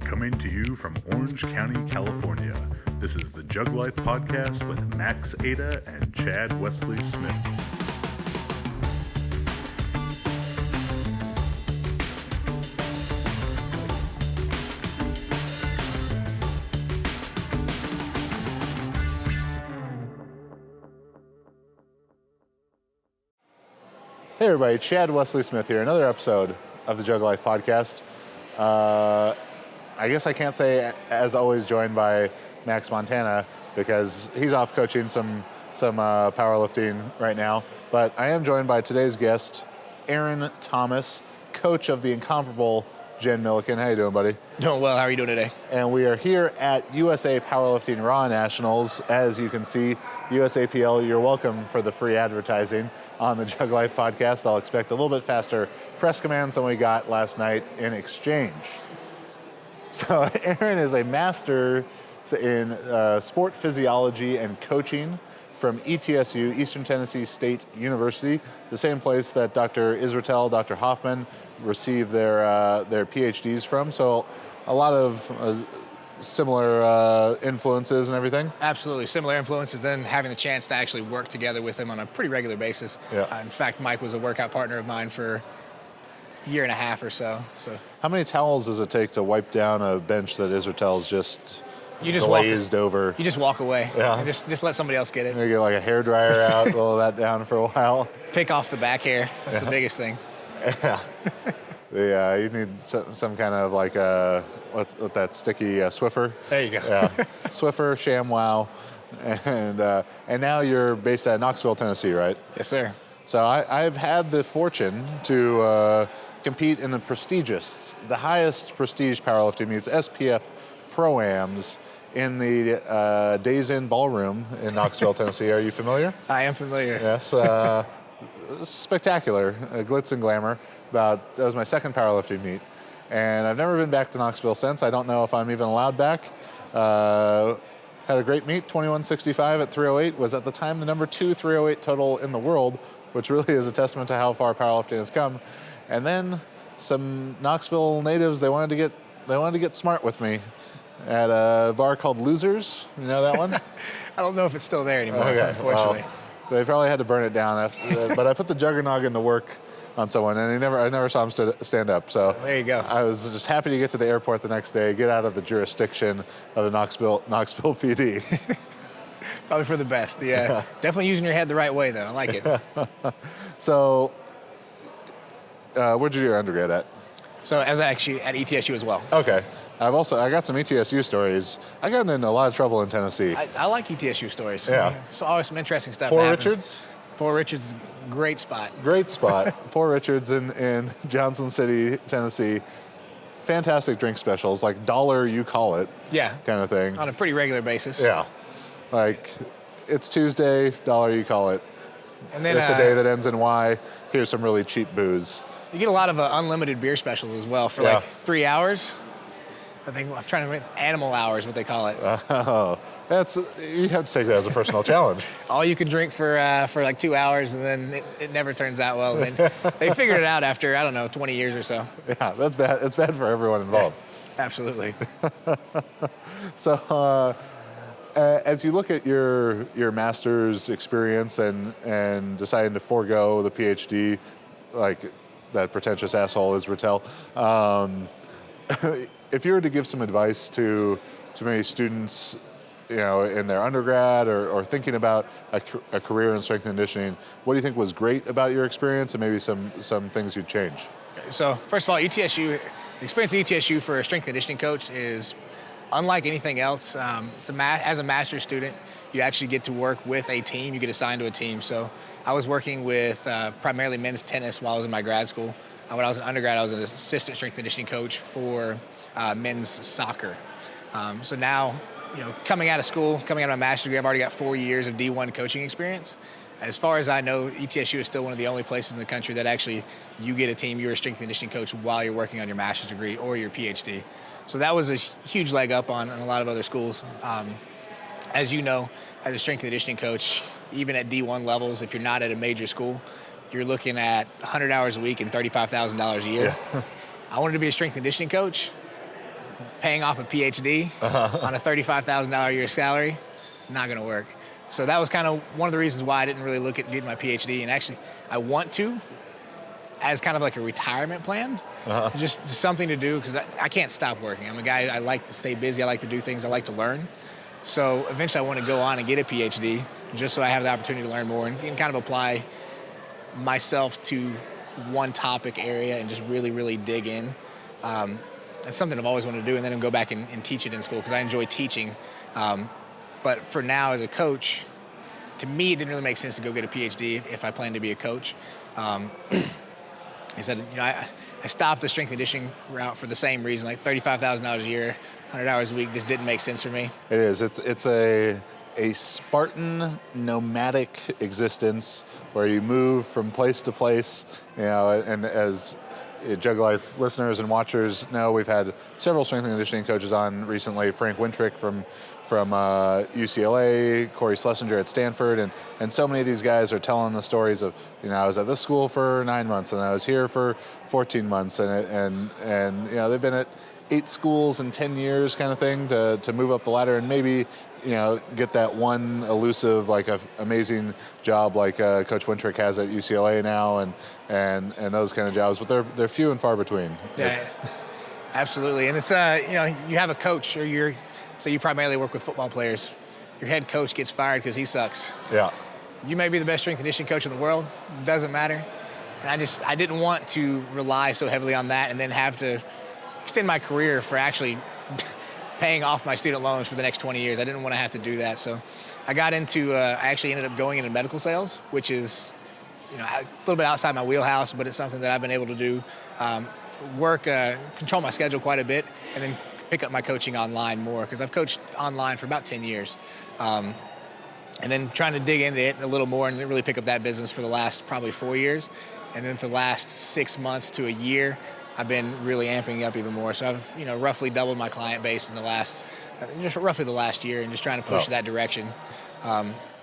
Coming to you from Orange County, California, this is the JuggLife podcast with Max Ada and Chad Wesley Smith. Hey everybody, Chad Wesley Smith here, another episode of the JuggLife podcast. I guess I can't say, as always, joined by Max Montana because he's off coaching some powerlifting right now. But I am joined by today's guest, Aaron Thomas, coach of the incomparable Jen Milliken. How you doing, buddy? Doing well. How are you doing today? And we are here at USA Powerlifting Raw Nationals. As you can see, USAPL, you're welcome for the free advertising on the JuggLife podcast. I'll expect a little bit faster press commands than we got last night in exchange. So Aaron is a master in sport physiology and coaching from ETSU, Eastern Tennessee State University, the same place that Dr. Israetel, Dr. Hoffman received their PhDs from. So a lot of similar influences and everything. Absolutely. Similar influences, and having the chance to actually work together with him on a pretty regular basis. Yeah. In fact, Mike was a workout partner of mine for a year and a half or so. How many towels does it take to wipe down a bench that Israetel's just glazed over? You just walk away. Yeah. Just let somebody else get it. You get like a hairdryer out, roll that down for a while. Pick off the back hair. That's the biggest thing. Yeah. You need some kind of like what that sticky Swiffer. There you go. Yeah, Swiffer, ShamWow, and now you're based at Knoxville, Tennessee, right? Yes, sir. So I've had the fortune to compete in the highest prestige powerlifting meets, SPF Pro-Ams, in the Days Inn Ballroom in Knoxville, Tennessee. Are you familiar? I am familiar. Yes. Spectacular, glitz and glamour. That was my second powerlifting meet. And I've never been back to Knoxville since. I don't know if I'm even allowed back. Had a great meet, 2165 at 308. Was at the time the number 2 308 total in the world, which really is a testament to how far powerlifting has come. And then some Knoxville natives, they wanted to get smart with me at a bar called Losers. You know that one? I don't know if it's still there anymore, unfortunately. Well, they probably had to burn it down after, but I put the Juggernog into work on someone, and I never saw him stand up. So there you go. I was just happy to get to the airport the next day, get out of the jurisdiction of the Knoxville PD. Probably for the best. Yeah. Definitely using your head the right way, though. I like it. So, where'd you do your undergrad at? So I was actually at ETSU as well. Okay. I got some ETSU stories. I got into a lot of trouble in Tennessee. I like ETSU stories. Yeah. So always some interesting stuff. Poor Richards? Poor Richards, great spot. Great spot. Poor Richards in Johnson City, Tennessee. Fantastic drink specials, like $1 you call it. Yeah. Kind of thing. On a pretty regular basis. Yeah. Like, it's Tuesday, $1 you call it. And then it's a day that ends in Y. Here's some really cheap booze. You get a lot of unlimited beer specials as well for like 3 hours. I'm trying to make animal hours, what they call it. Oh, you have to take that as a personal challenge. All you can drink for like 2 hours, and then it never turns out well. They figured it out after, 20 years or so. Yeah, that's bad. It's bad for everyone involved. Absolutely. So, as you look at your master's experience and deciding to forego the PhD, like that pretentious asshole Israetel, if you were to give some advice to maybe students, in their undergrad or thinking about a career in strength and conditioning, what do you think was great about your experience and maybe some things you'd change? So first of all, the experience at ETSU for a strength and conditioning coach is unlike anything else. As a master's student, you actually get to work with a team. You get assigned to a team. So I was working with primarily men's tennis while I was in my grad school. When I was in undergrad, I was an assistant strength and conditioning coach for men's soccer. So now, coming out of my master's degree, I've already got 4 years of D1 coaching experience. As far as I know, ETSU is still one of the only places in the country that actually you get a team, you're a strength and conditioning coach while you're working on your master's degree or your PhD. So that was a huge leg up on a lot of other schools. As you know, as a strength and conditioning coach, even at D1 levels, if you're not at a major school, you're looking at 100 hours a week and $35,000 a year. Yeah. I wanted to be a strength and conditioning coach. paying off a PhD on a $35,000 a year salary, not going to work. So that was kind of one of the reasons why I didn't really look at getting my PhD. And actually, I want to, as kind of like a retirement plan, just something to do, because I can't stop working. I'm a guy, I like to stay busy, I like to do things, I like to learn. So eventually I want to go on and get a PhD, just so I have the opportunity to learn more and kind of apply myself to one topic area and just really, really dig in. That's something I've always wanted to do, and then go back and teach it in school, because I enjoy teaching. But for now, as a coach, to me, it didn't really make sense to go get a PhD if I plan to be a coach. I said, I stopped the strength and conditioning route for the same reason, like $35,000 a year, 100 hours a week, just didn't make sense for me. It is. It's a Spartan nomadic existence where you move from place to place, and as JuggLife listeners and watchers know, we've had several strength and conditioning coaches on recently. Frank Wintrick from UCLA, Corey Schlesinger at Stanford, and so many of these guys are telling the stories of, I was at this school for 9 months and I was here for 14 months, and they've been at 8 schools in 10 years kind of thing to move up the ladder and maybe get that one elusive, like a amazing job like Coach Wintrick has at UCLA now, and those kind of jobs, but they're few and far between. Yeah, absolutely. And it's you have a coach, or you primarily work with football players. Your head coach gets fired because he sucks. Yeah. You may be the best strength and conditioning coach in the world. It doesn't matter. And I didn't want to rely so heavily on that and then have to extend my career for actually paying off my student loans for the next 20 years. I didn't want to have to do that. So I got into, I actually ended up going into medical sales, which is, a little bit outside my wheelhouse, but it's something that I've been able to do, control my schedule quite a bit, and then pick up my coaching online more, because I've coached online for about 10 years. And then trying to dig into it a little more and really pick up that business for the last probably 4 years. And then for the last 6 months to a year, I've been really amping up even more. So I've, roughly doubled my client base in roughly the last year, and just trying to push that direction.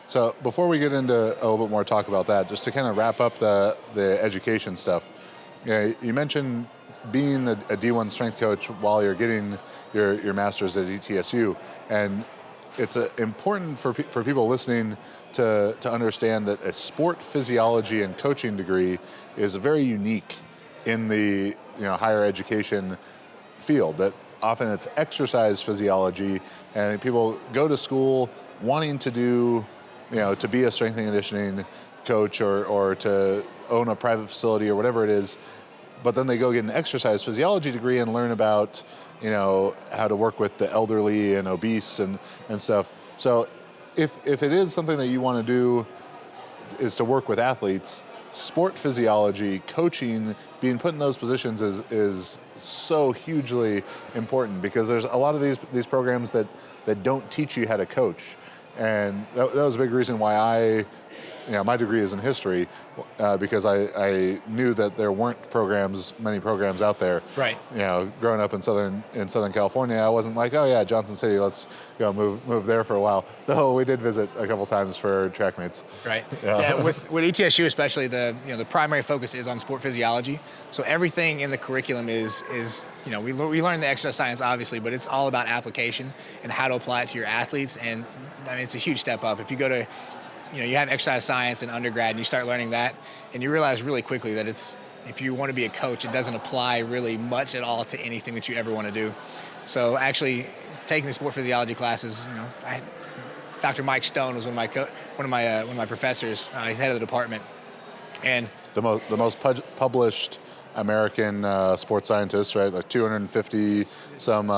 So before we get into a little bit more talk about that, just to kind of wrap up the education stuff, you mentioned being a D1 strength coach while you're getting your master's at ETSU, and it's important for people listening to understand that a sport physiology and coaching degree is very unique in the higher education field. That often it's exercise physiology, and people go to school wanting to do, to be a strength and conditioning coach or to own a private facility or whatever it is, but then they go get an exercise physiology degree and learn about, how to work with the elderly and obese and stuff. So if it is something that you want to do is to work with athletes, sport physiology, coaching, being put in those positions is so hugely important, because there's a lot of these programs that don't teach you how to coach. And that was a big reason why my degree is in history, because I knew that there weren't many programs out there. Right. Growing up in Southern California, I wasn't like, oh yeah, Johnson City, let's go move there for a while. Though we did visit a couple times for track meets. Right. Yeah. With ETSU especially, the primary focus is on sport physiology. So everything in the curriculum is we learn the exercise science obviously, but it's all about application and how to apply it to your athletes. And it's a huge step up. If you go to you have exercise science in undergrad and you start learning that, and you realize really quickly that if you want to be a coach, it doesn't apply really much at all to anything that you ever want to do. So actually taking the sport physiology classes, Dr. Mike Stone was one of my professors. He's head of the department. And the most published American sports scientist, right? Like 250 some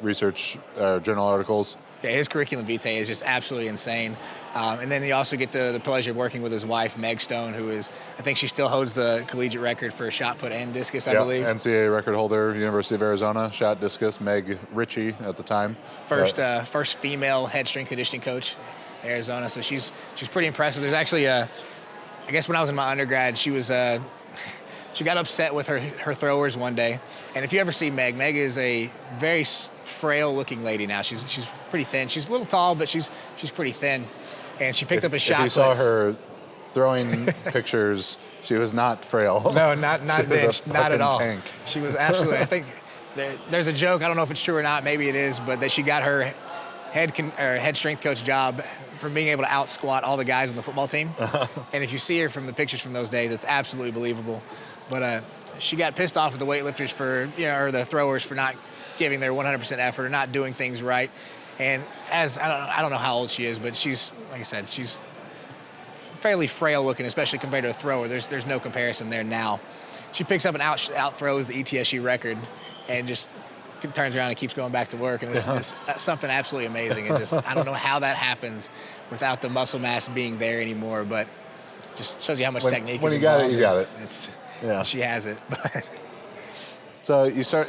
research journal articles. Yeah, his curriculum vitae is just absolutely insane. And then you also get the pleasure of working with his wife, Meg Stone, who is, I think she still holds the collegiate record for shot put and discus, I believe. NCAA record holder, University of Arizona, shot discus, Meg Ritchie at the time. First female head strength conditioning coach in Arizona, so she's pretty impressive. There's actually I guess when I was in my undergrad, she got upset with her throwers one day. And if you ever see Meg is a very frail looking lady now. She's pretty thin. She's a little tall, but she's pretty thin. And she picked up a shot. If you saw her throwing pictures, she was not frail. No, not she was not at all. Tank. She was absolutely. I think there's a joke, I don't know if it's true or not, maybe it is, but that she got her head strength coach job from being able to out squat all the guys on the football team. And if you see her from the pictures from those days, it's absolutely believable. But she got pissed off at the weightlifters or the throwers for not giving their 100% effort or not doing things right. And I don't know how old she is, but she's, like I said, she's fairly frail looking, especially compared to a thrower. There's no comparison there now. She picks up and out throws the ETSU record and just turns around and keeps going back to work. And it's something absolutely amazing. It just, I don't know how that happens without the muscle mass being there anymore, but just shows you how much technique when is you got involved. it, you got it. Yeah. She has it. So you said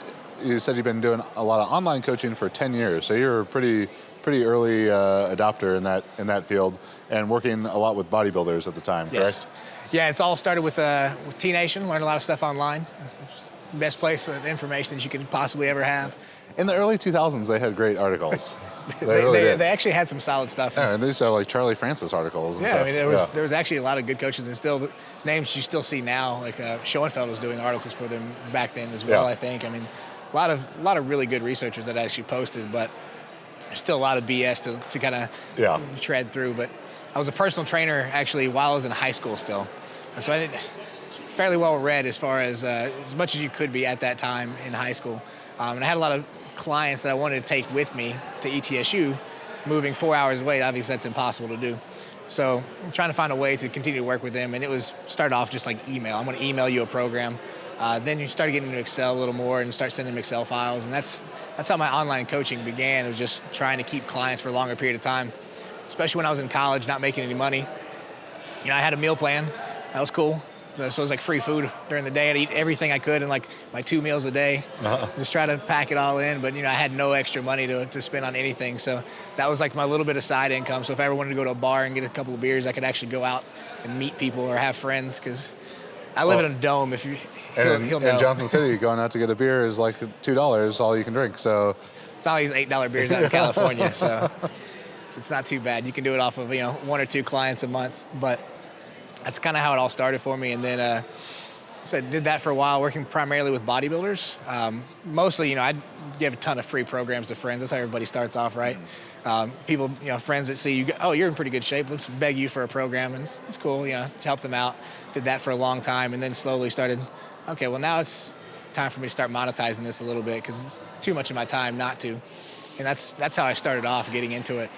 you've been doing a lot of online coaching for 10 years. So you're a pretty early adopter in that field, and working a lot with bodybuilders at the time, Yes. correct? Yeah, it's all started with T-Nation. Learned a lot of stuff online. It's the best place of information that you could possibly ever have. In the early 2000s, they had great articles. They really did. They actually had some solid stuff. Yeah, and they used to have like Charlie Francis articles and Yeah, stuff. I mean, there was actually a lot of good coaches, and still names you still see now. Like Schoenfeld was doing articles for them back then as well. Yeah. I think. I mean, a lot of really good researchers that actually posted, but there's still a lot of BS to kind of tread through. But I was a personal trainer actually while I was in high school still, and so I did fairly well read as far as much as you could be at that time in high school, and I had a lot of clients that I wanted to take with me to ETSU. Moving 4 hours away, obviously that's impossible to do. So I'm trying to find a way to continue to work with them, and it was started off just like email. I'm going to email you a program. Then you start getting into Excel a little more and start sending them Excel files, and that's how my online coaching began. It was just trying to keep clients for a longer period of time, especially when I was in college, not making any money. You know, I had a meal plan. That was cool. So it was like free food during the day. I'd eat everything I could in like my 2 meals a day. Just try to pack it all in. But, you know, I had no extra money to spend on anything. So that was like my little bit of side income. So if I ever wanted to go to a bar and get a couple of beers, I could actually go out and meet people or have friends, because I live in a dome. If you, he'll know. In Johnson City, going out to get a beer is like $2, all you can drink. So it's not these $8 beers out in California. So it's not too bad. You can do it off of, 1 or 2 clients a month. But that's kind of how it all started for me. And then so I did that for a while, working primarily with bodybuilders. Mostly, I'd give a ton of free programs to friends. That's how everybody starts off, right? People, friends that see you, oh, you're in pretty good shape. Let's beg you for a program. And it's cool, help them out. Did that for a long time, and then slowly started, okay, well, now it's time for me to start monetizing this a little bit, because it's too much of my time not to. And that's how I started off getting into it.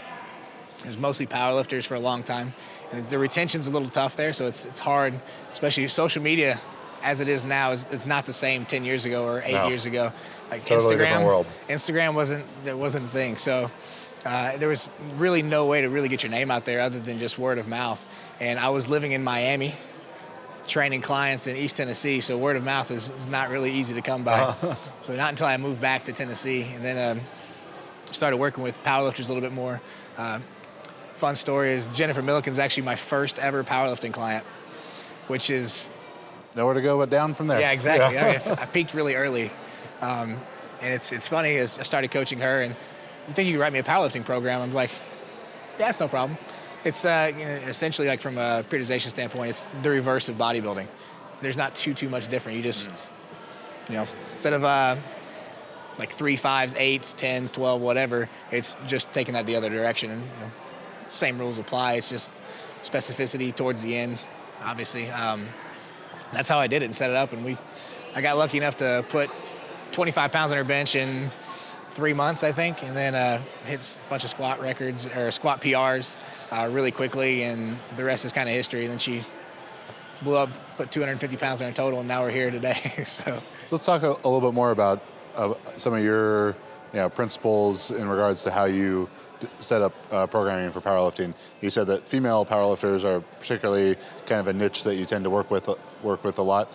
It was mostly powerlifters for a long time. And the retention's a little tough there, so it's hard, especially social media as it is now. It's not the same 10 years ago or 8 years ago. Like totally different world. Instagram wasn't a thing. So there was really no way to really get your name out there other than just word of mouth. And I was living in Miami, training clients in East Tennessee, so word of mouth is not really easy to come by. So not until I moved back to Tennessee, and then started working with powerlifters a little bit more. Fun story is Jennifer Milliken's actually my first ever powerlifting client, which is nowhere to go but down from there. Yeah, exactly. Yeah. I peaked really early, and it's funny as I started coaching her, and you think you could write me a powerlifting program? I'm like, yeah, it's no problem. It's essentially, like, from a periodization standpoint, it's the reverse of bodybuilding. There's not too much different. You just instead of like 3 5s, 8s, 10s, 12, whatever, it's just taking that the other direction. And same rules apply. It's just specificity towards the end, obviously. That's how I did it and set it up. And I got lucky enough to put 25 pounds on her bench in 3 months, I think, and then hit a bunch of squat records or squat PRs really quickly, and the rest is kind of history. And then she blew up, put 250 pounds on her total, and now we're here today. So let's talk a little bit more about some of your principles in regards to how you set up programming for powerlifting. You said that female powerlifters are particularly kind of a niche that you tend to work with a lot.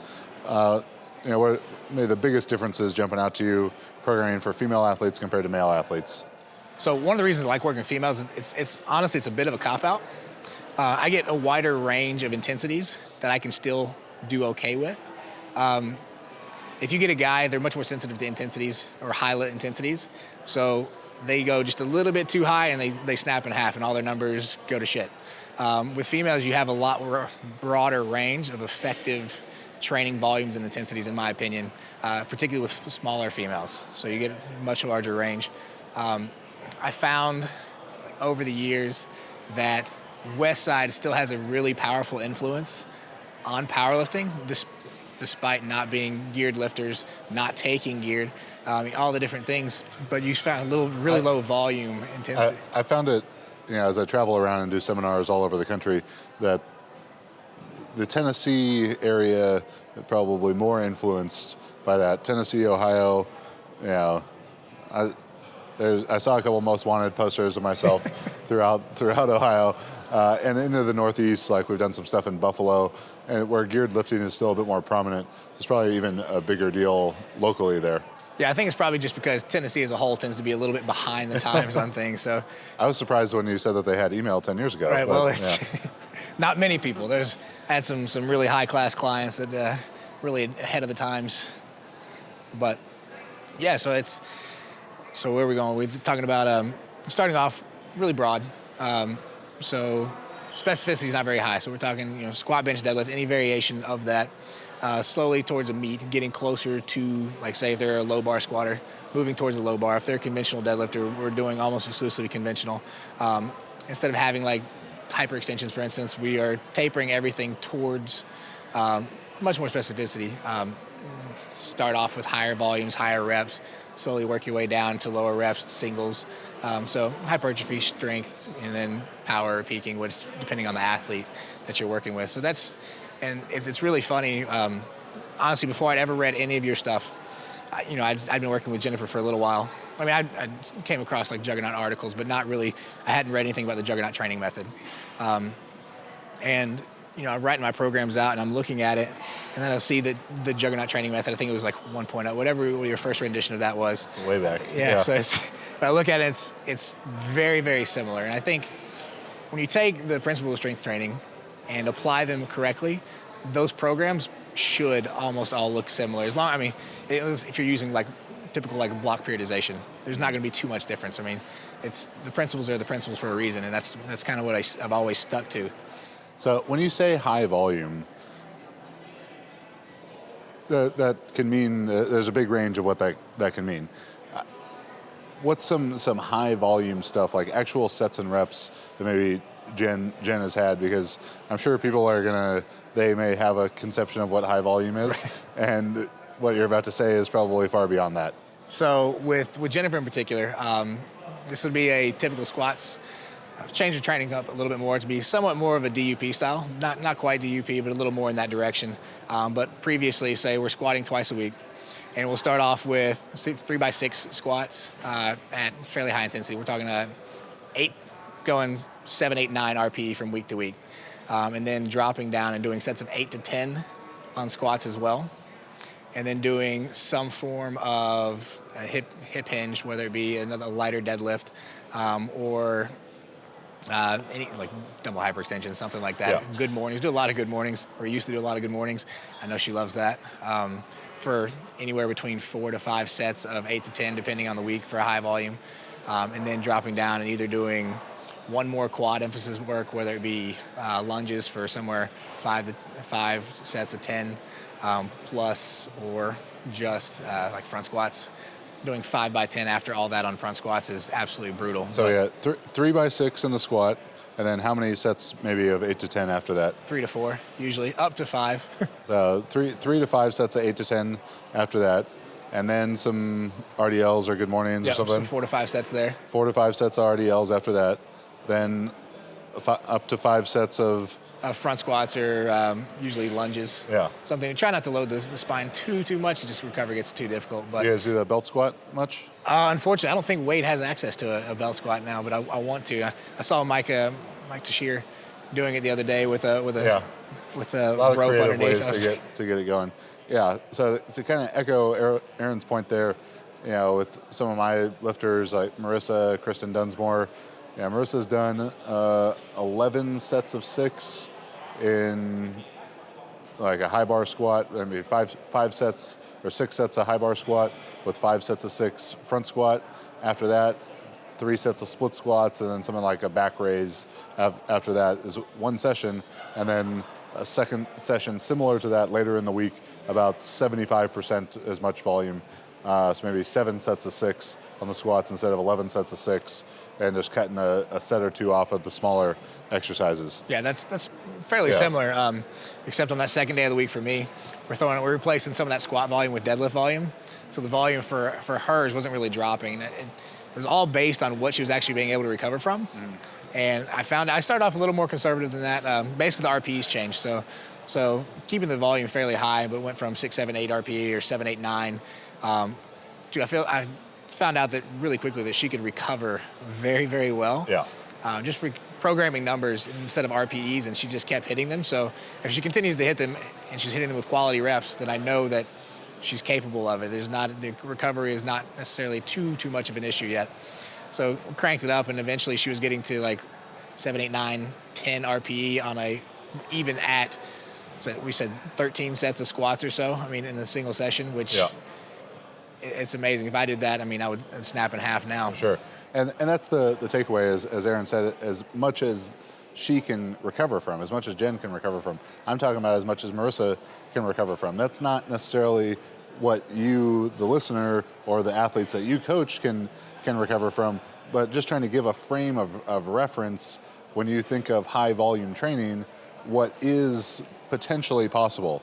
What maybe the biggest differences jumping out to you programming for female athletes compared to male athletes? So one of the reasons I like working with females, it's honestly, it's a bit of a cop-out. I get a wider range of intensities that I can still do okay with. If you get a guy, they're much more sensitive to intensities or high-lit intensities. So they go just a little bit too high and they snap in half and all their numbers go to shit. With females, you have a lot broader range of effective training volumes and intensities, in my opinion, particularly with smaller females. So you get a much larger range. I found over the years that West Side still has a really powerful influence on powerlifting, despite not being geared lifters, not taking geared, all the different things. But you found really low volume intensity. I found it, as I travel around and do seminars all over the country, that the Tennessee area is probably more influenced by that. Tennessee, Ohio, I saw a couple most wanted posters of myself throughout Ohio, and into the Northeast. Like we've done some stuff in Buffalo, and where geared lifting is still a bit more prominent. It's probably even a bigger deal locally there. Yeah, I think it's probably just because Tennessee as a whole tends to be a little bit behind the times on things. So I was surprised when you said that they had email 10 years ago. Right. Well, it's not many people. I had some really high class clients that really ahead of the times. But yeah, so where are we going? We're talking about starting off really broad. So specificity is not very high. So we're talking, squat, bench, deadlift, any variation of that, slowly towards a meet, getting closer to, like, say, if they're a low bar squatter, moving towards the low bar. If they're a conventional deadlifter, we're doing almost exclusively conventional. Instead of having like hyper extensions, for instance, we are tapering everything towards much more specificity. Start off with higher volumes, higher reps, slowly work your way down to lower reps, singles. So hypertrophy, strength, and then power peaking, which depending on the athlete that you're working with. So it's really funny. Honestly, before I'd ever read any of your stuff, I'd been working with Jennifer for a little while. I mean, I came across like Juggernaut articles, but not really. I hadn't read anything about the Juggernaut training method. I'm writing my programs out and I'm looking at it, and then I'll see that the Juggernaut training method, I think it was like 1.0, whatever your first rendition of that was. Way back. Yeah. So when I look at it, it's very, very similar. And I think when you take the principles of strength training and apply them correctly, those programs should almost all look similar. If you're using like typical like block periodization, there's not going to be too much difference. I mean, the principles are the principles for a reason, and that's kind of what I've always stuck to. So when you say high volume, that can mean there's a big range of what that can mean. What's some high volume stuff, like actual sets and reps that maybe Jen has had? Because I'm sure people they may have a conception of what high volume is, right, and what you're about to say is probably far beyond that. So with Jennifer in particular, this would be a typical squats. I've changed the training up a little bit more to be somewhat more of a DUP style. Not quite DUP, but a little more in that direction. But previously, say we're squatting twice a week, and we'll start off with 3x6 squats at fairly high intensity. We're talking 7, 8, 9 RPE from week to week. And then dropping down and doing sets of 8 to 10 on squats as well. And then doing some form of a hip hinge, whether it be another lighter deadlift or any like double hyperextension, something like that. Yeah. Good mornings. Do a lot of good mornings, or used to do a lot of good mornings. I know she loves that. For anywhere between 4 to 5 sets of 8 to 10, depending on the week for a high volume. And then dropping down and either doing one more quad emphasis work, whether it be lunges for somewhere 5 sets of 10 plus, or just like front squats. Doing 5 by 10 after all that on front squats is absolutely brutal. So 3 by 6 in the squat, and then how many sets maybe of 8 to 10 after that? 3 to 4 usually, up to 5. So 3 to 5 sets of 8 to 10 after that, and then some RDLs or good mornings or something. Some 4 to 5 sets there. 4 to 5 sets of RDLs after that, then up to 5 sets of front squats or usually lunges. Yeah. Something. Try not to load the spine too much. Just recovery gets too difficult. But you guys do that belt squat much? Unfortunately, I don't think Wade has access to a belt squat now, but I want to. I saw Mike Tashir doing it the other day with a lot rope of creative underneath ways to get it going. Yeah. So to kind of echo Aaron's point there, with some of my lifters like Marissa, Kristen Dunsmore. Yeah, Marissa's done 11 sets of 6 in like a high bar squat. I mean, 5 sets or 6 sets of high bar squat with 5 sets of 6 front squat. After that, 3 sets of split squats, and then something like a back raise. After that is one session, and then a second session similar to that later in the week, about 75% as much volume. So maybe 7 sets of 6 on the squats instead of 11 sets of 6, and just cutting a set or two off of the smaller exercises. Yeah, that's fairly similar, except on that second day of the week for me, we're replacing some of that squat volume with deadlift volume. So the volume for hers wasn't really dropping. It was all based on what she was actually being able to recover from. And I started off a little more conservative than that. Basically, the RPEs changed. So keeping the volume fairly high, but went from 6, 7, 8 RPE or 7, 8, 9. I found out that really quickly that she could recover very, very well. Yeah. Just programming numbers instead of RPEs, and she just kept hitting them. So if she continues to hit them and she's hitting them with quality reps, then I know that she's capable of it. The recovery is not necessarily too much of an issue yet. So we cranked it up, and eventually she was getting to like 7, 8, 9, 10 RPE on even at, we said 13 sets of squats or so. I mean, in a single session, which it's amazing. If I did that, I mean, I'd snap in half now. Sure. And that's the takeaway, as Aaron said, as much as she can recover from, as much as Jen can recover from, I'm talking about as much as Marissa can recover from. That's not necessarily what you, the listener, or the athletes that you coach can recover from, but just trying to give a frame of reference when you think of high volume training, what is potentially possible.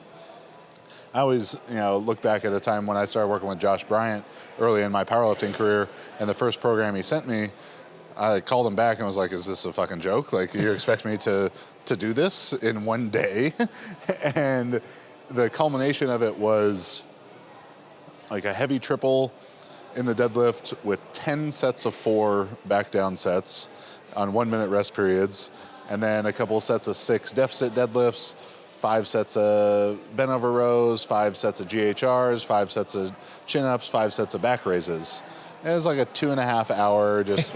I always, look back at a time when I started working with Josh Bryant early in my powerlifting career, and the first program he sent me, I called him back and was like, is this a fucking joke? Like, you expect me to do this in one day? And the culmination of it was like a heavy triple in the deadlift with 10 sets of 4 back down sets on 1 minute rest periods, and then a couple sets of 6 deficit deadlifts, 5 sets of bent over rows, 5 sets of GHRs, 5 sets of chin-ups, 5 sets of back raises. And it was like a 2.5 hour just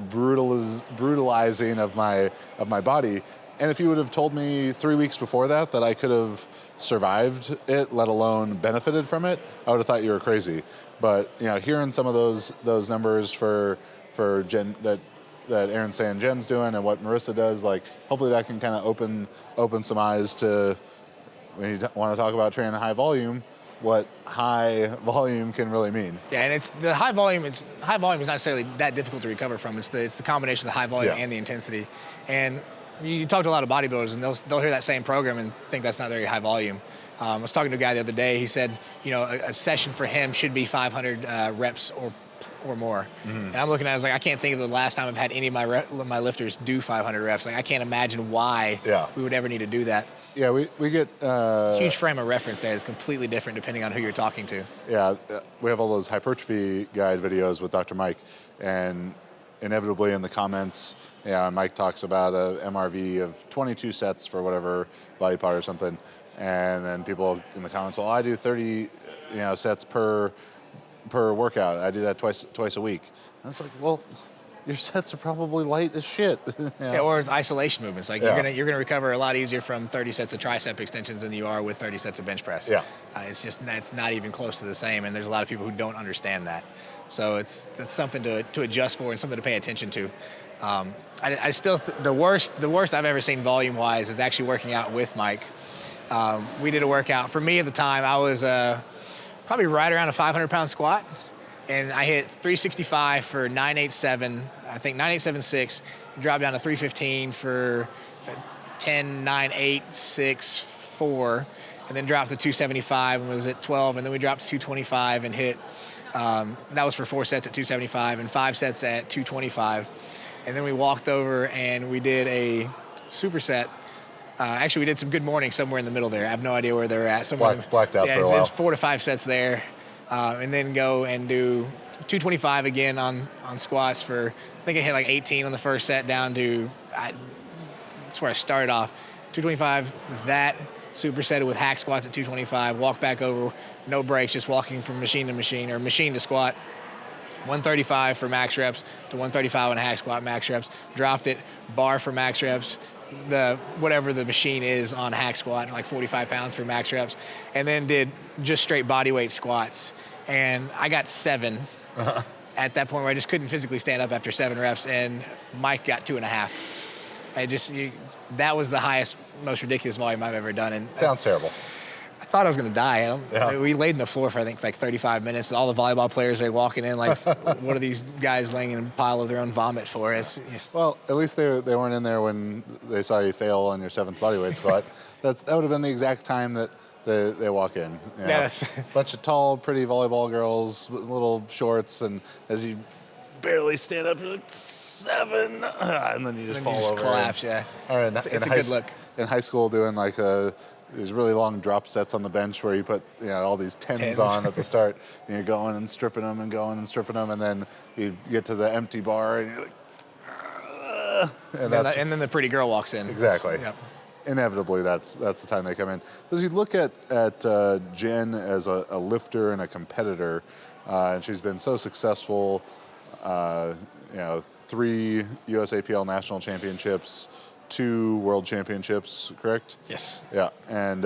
brutalizing of my body. And if you would have told me 3 weeks before that I could have survived it, let alone benefited from it, I would have thought you were crazy. But hearing some of those numbers for Jen, that Aaron's saying Jen's doing, and what Marissa does, like, hopefully that can kind of open some eyes to, when you want to talk about training high volume, what high volume can really mean. Yeah, and it's the high volume is not necessarily that difficult to recover from. It's the combination of the high volume and the intensity. And you talk to a lot of bodybuilders, and they'll hear that same program and think that's not very high volume. I was talking to a guy the other day. He said, a session for him should be 500 reps or more. And I'm looking at it, I was like, I can't think of the last time I've had any of my lifters do 500 reps. Like, I can't imagine why we would ever need to do that. Yeah, we get huge frame of reference there. It's completely different depending on who you're talking to. Yeah, we have all those hypertrophy guide videos with Dr. Mike, and inevitably in the comments, Mike talks about a MRV of 22 sets for whatever body part or something, and then people in the comments, well, I do 30 sets per workout. I do that twice a week. And it's like, well, your sets are probably light as shit. Or it's isolation movements. Like, you're gonna recover a lot easier from 30 sets of tricep extensions than you are with 30 sets of bench press. It's not even close to the same, and there's a lot of people who don't understand that. So that's something to adjust for and something to pay attention to. I still the worst I've ever seen volume wise is actually working out with Mike. We did a workout. For me at the time, I was probably right around a 500-pound squat, and I hit 365 for 987, I think 9876, dropped down to 315 for 10,986.4, and then dropped to 275 and was at 12, and then we dropped to 225 and hit, that was for 4 sets at 275 and 5 sets at 225. And then we walked over and we did a superset. Actually, we did some good morning somewhere in the middle there. I have no idea where they're at. Blacked out for a while. It's 4 to 5 sets there. And then go and do 225 again on squats for, I think I hit like 18 on the first set down to, that's where I started off. 225 with that, supersetted with hack squats at 225, walk back over, no breaks, just walking from machine to machine or machine to squat. 135 for max reps to 135 on a hack squat max reps. Dropped it, bar for max reps, whatever the machine is on hack squat, like 45 pounds for max reps, and then did just straight body weight squats. And I got 7 at that point where I just couldn't physically stand up after 7 reps, and Mike got 2.5. That was the highest, most ridiculous volume I've ever done. And Sounds terrible. I thought I was going to die. Yeah. We laid on the floor for, I think, like 35 minutes. All the volleyball players, they walking in like, what are these guys laying in a pile of their own vomit for? Well, at least they weren't in there when they saw you fail on your 7th bodyweight squat. That would have been the exact time that they walk in. You know, Yes. Bunch of tall, pretty volleyball girls with little shorts, and as you barely stand up, you're like 7, and then you just fall over. Collapse, yeah. Or It's a good look. In high school, doing like these really long drop sets on the bench where you put all these tens on at the start, and you're going and stripping them and going and stripping them, and then you get to the empty bar and you're like, and then the pretty girl walks in. Exactly. Yep. Inevitably, that's the time they come in. So as you look at Jen as a lifter and a competitor, and she's been so successful, 3 USAPL national championships, 2 world championships, correct? Yes. Yeah. And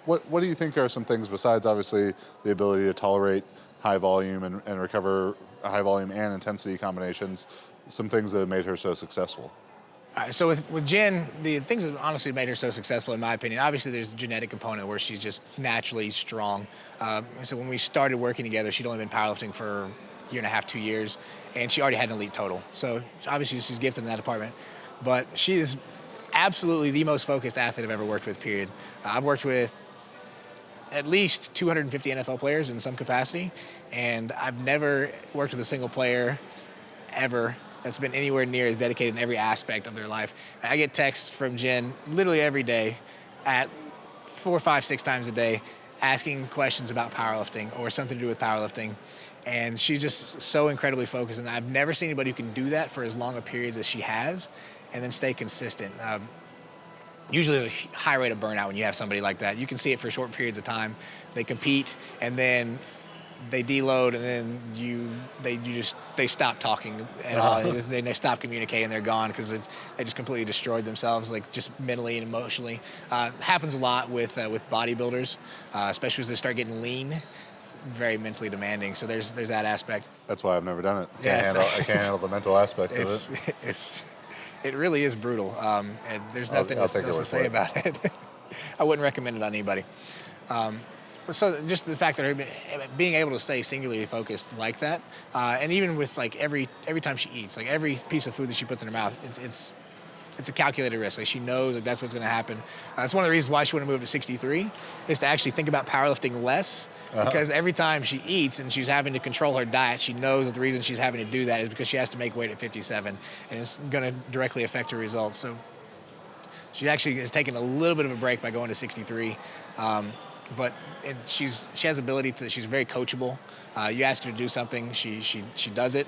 what do you think are some things besides obviously the ability to tolerate high volume and recover high volume and intensity combinations, some things that have made her so successful? All right, so with Jen, the things that honestly made her so successful, in my opinion, obviously there's the genetic component where she's just naturally strong. So when we started working together, she'd only been powerlifting for a year and a half, 2 years, and she already had an elite total. So obviously she's gifted in that department. But she is absolutely the most focused athlete I've ever worked with, period. I've worked with at least 250 NFL players in some capacity, and I've never worked with a single player ever that's been anywhere near as dedicated in every aspect of their life. I get texts from Jen literally every day at 4, 5, 6 times a day asking questions about powerlifting or something to do with powerlifting. And she's just so incredibly focused. And I've never seen anybody who can do that for as long a periods as she has and then stay consistent. Usually there's a high rate of burnout when you have somebody like that. You can see it for short periods of time. They compete and then they deload, and then they stop talking at all. They stop communicating. They're gone because they just completely destroyed themselves, like just mentally and emotionally. Happens a lot with bodybuilders, especially as they start getting lean. It's very mentally demanding. So there's that aspect. That's why I've never done it. I can't handle the mental aspect of it. It really is brutal. And there's nothing else to say about it. I wouldn't recommend it on anybody. So just the fact that her being able to stay singularly focused like that, and even with like every time she eats, like every piece of food that she puts in her mouth, it's a calculated risk. Like she knows like that's what's going to happen. That's one of the reasons why she want to move to 63, is to actually think about powerlifting less. Because every time she eats and she's having to control her diet, she knows that the reason she's having to do that is because she has to make weight at 57, and it's going to directly affect her results. So she actually is taking a little bit of a break by going to 63. But she has ability to. She's very coachable. You ask her to do something, she does it.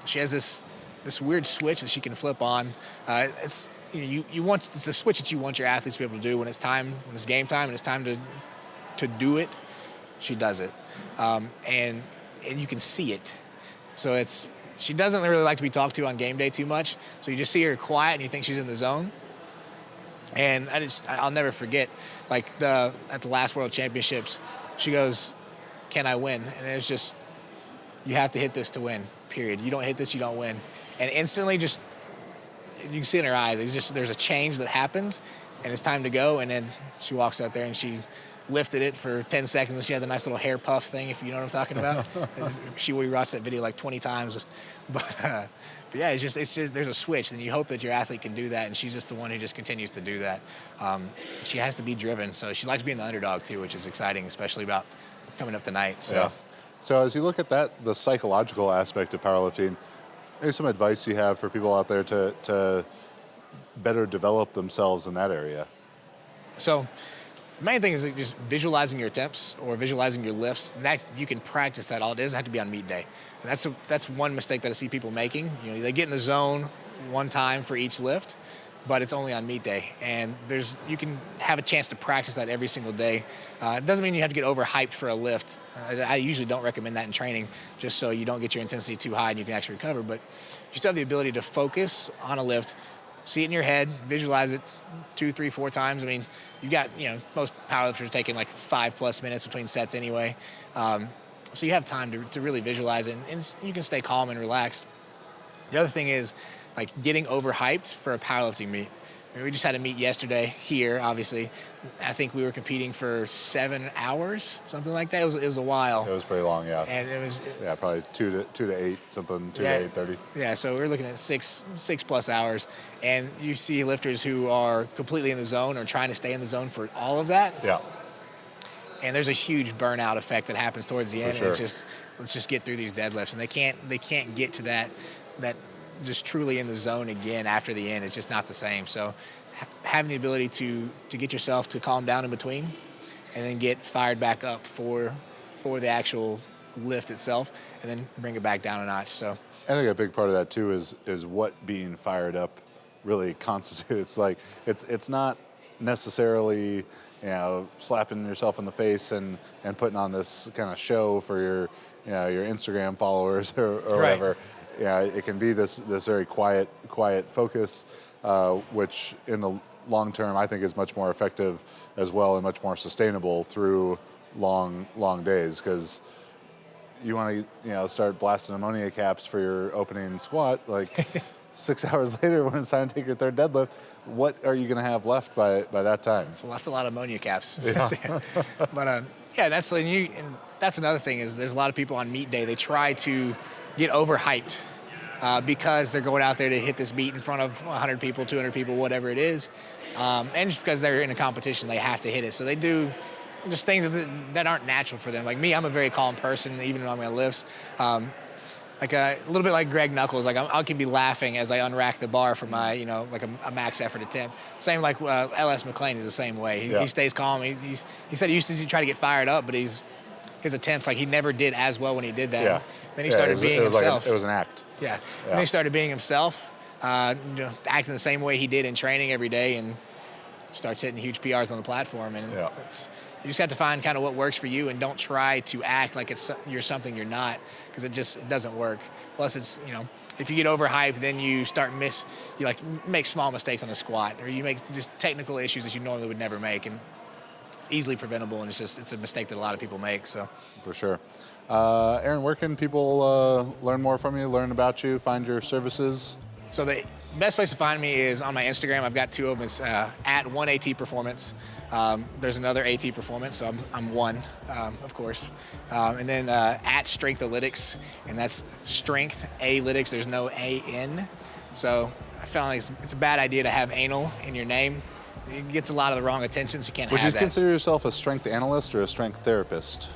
She has this weird switch that she can flip on. It's a switch that you want your athletes to be able to do when it's game time, and it's time to do it. She does it, and you can see it. So she doesn't really like to be talked to on game day too much. So you just see her quiet, and you think she's in the zone. And I'll never forget, like at the last World Championships, she goes, "Can I win?" And it's just, you have to hit this to win, period. You don't hit this, you don't win. And instantly you can see in her eyes, there's a change that happens, and it's time to go. And then she walks out there and she lifted it for 10 seconds, and she had the nice little hair puff thing, if you know what I'm talking about. She rewatched that video like 20 times. But yeah, it's just there's a switch, and you hope that your athlete can do that, and she's just the one who just continues to do that. She has to be driven, so she likes being the underdog too, which is exciting, especially about coming up tonight. So. Yeah. So as you look at the psychological aspect of powerlifting, maybe some advice you have for people out there to better develop themselves in that area. So the main thing is just visualizing your attempts or visualizing your lifts. That you can practice that all. It doesn't have to be on meet day. And that's one mistake that I see people making. They get in the zone one time for each lift, but it's only on meet day. And you can have a chance to practice that every single day. It doesn't mean you have to get overhyped for a lift. I usually don't recommend that in training, just so you don't get your intensity too high and you can actually recover. But you still have the ability to focus on a lift, see it in your head, visualize it 2, 3, 4 times. I mean, you've got, most powerlifters are taking like 5+ minutes between sets anyway. So you have time to really visualize it, and you can stay calm and relaxed. The other thing is like getting overhyped for a powerlifting meet. I mean, we just had a meet yesterday here, obviously. I think we were competing for 7 hours, something like that. It was a while. It was pretty long, yeah. And it was probably 2 to 8, something 2 to 8:30. Yeah, so we're looking at six plus hours, and you see lifters who are completely in the zone or trying to stay in the zone for all of that. Yeah. And there's a huge burnout effect that happens towards the end. For sure. And it's just, let's just get through these deadlifts, and they can't get to that just truly in the zone again after the end. It's just not the same. So having the ability to get yourself to calm down in between and then get fired back up for the actual lift itself, and then bring it back down a notch. So I think a big part of that too is what being fired up really constitutes. Like it's not necessarily, slapping yourself in the face and putting on this kind of show for your Instagram followers or whatever. Yeah, it can be this very quiet focus, which in the long term I think is much more effective as well and much more sustainable through long days, because you want to start blasting ammonia caps for your opening squat like 6 hours later when it's time to take your third deadlift. What are you going to have left by that time? So that's a lot of ammonia caps. Yeah. But that's another thing is there's a lot of people on meet day, they try to get overhyped because they're going out there to hit this meet in front of 100 people, 200 people, whatever it is. And just because they're in a competition, they have to hit it. So they do just things that aren't natural for them. Like me, I'm a very calm person, even when I'm going to lifts. Like a little bit like Greg Knuckles, like I can be laughing as I unrack the bar for my, like a max effort attempt. Same like LS McLean is the same way. He stays calm. He said he used to try to get fired up, but his attempts, like he never did as well when he did that. Yeah. Then he started being himself. It was an act. Yeah. And then he started being himself, acting the same way he did in training every day, and starts hitting huge PRs on the platform. And you just have to find kind of what works for you, and don't try to act like you're something you're not, because it doesn't work. Plus, it's if you get overhyped, then you make small mistakes on a squat, or you make just technical issues that you normally would never make, and it's easily preventable, and it's a mistake that a lot of people make. So for sure. Aaron, where can people learn more from you, learn about you, find your services? So the best place to find me is on my Instagram. I've got two of them. It's at 1AT Performance. There's another AT Performance, so I'm one, of course. And then at Strengthalytics, and that's Strength Alytics. There's no A-N. So I found like it's a bad idea to have anal in your name. It gets a lot of the wrong attention, so you can't have that. Would you consider yourself a strength analyst or a strength therapist?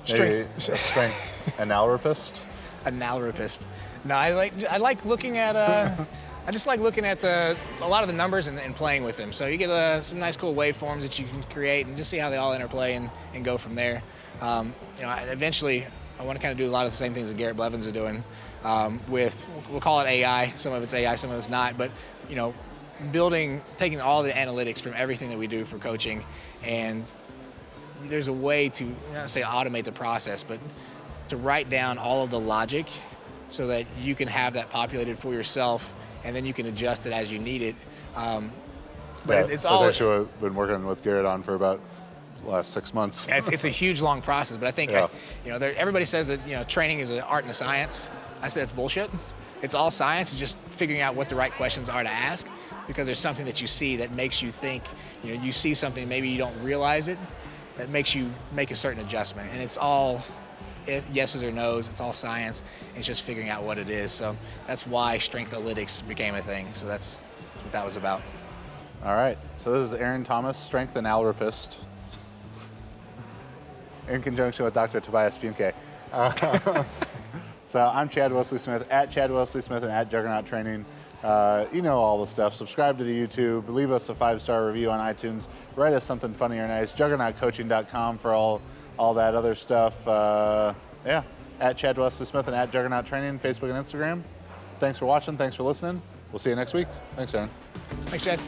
Strength. A strength analropist? Analropist. No, I like looking at I just like looking at a lot of the numbers and playing with them. So you get some nice cool waveforms that you can create and just see how they all interplay and go from there. Eventually I want to kind of do a lot of the same things that Garrett Blevins is doing with, we'll call it AI. Some of it's AI, some of it's not. But taking all the analytics from everything that we do for coaching, and there's a way to, not say automate the process, but to write down all of the logic so that you can have that populated for yourself, and then you can adjust it as you need it. It's all. That's actually what I've been working with Garrett on for about the last 6 months. It's a huge, long process, but I think, everybody says that, training is an art and a science. I say that's bullshit. It's all science, it's just figuring out what the right questions are to ask, because there's something that you see that makes you think, you see something, maybe you don't realize it, that makes you make a certain adjustment. And it's all yeses or nos, it's all science, and it's just figuring out what it is. So that's why Strengthalytics became a thing. So that's what that was about. All right, so this is Aaron Thomas, strength analropist, in conjunction with Dr. Tobias Funke. So I'm Chad Wesley Smith, at Chad Wesley Smith and at Juggernaut Training. All the stuff. Subscribe to the YouTube. Leave us a 5-star review on iTunes. Write us something funny or nice. JuggernautCoaching.com for all that other stuff. At Chad Wesley Smith and at Juggernaut Training, Facebook and Instagram. Thanks for watching. Thanks for listening. We'll see you next week. Thanks, Aaron. Thanks, Chad.